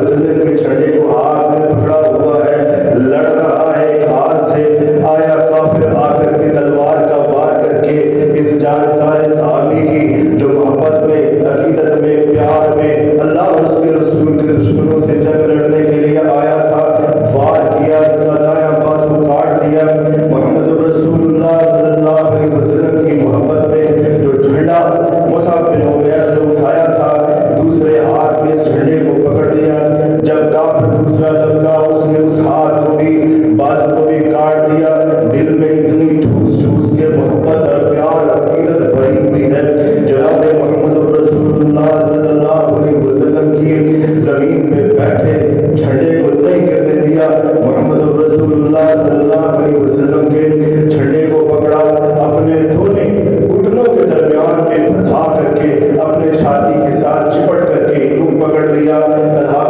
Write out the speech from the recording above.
وسلم کے جھنڈے کو ہاتھ میں پکڑا ہوا ہے، لڑ رہا ہے ایک ہاتھ سے۔ آیا کافر آ کر کے تلوار کا وار کر کے اس جانسار صحابی کی جو محبت میں، عقیدت میں، پیار میں اللہ اور اس کے رسول کے دشمنوں سے جنگ لڑنے کے لیے آیا تھا، وار کیا، اس کا دایاں بازو کاٹ دیا۔ محمد رسول اللہ صلی اللہ علیہ وسلم کی محبت میں جو جھنڈا مصعب بن عمیر نے اٹھایا تھا، دوسرے ہاتھ میں اس جھنڈے کو پکڑ لیا۔ جب کافر دوسرا لبکا، اس نے اس ہاتھ کو بھی، بازو کو بھی کاٹ دیا۔ دل میں اتنی ٹھوس ٹھوس کے محبت اور پیار عقیدت بھری ہوئی ہے، جناب محمد رسول اللہ صلی اللہ علیہ وسلم کی زمین پہ بیٹھے جھنڈے کو نہیں گرنے دیا۔ محمد رسول اللہ صلی اللہ علیہ وسلم کے جھنڈے کو پکڑا، اپنے دونوں گھٹنوں کے درمیان میں پھنسا کر کے اپنے چھاتی کے ساتھ چپٹ کر کے یوں پکڑ لیا۔ طلحہ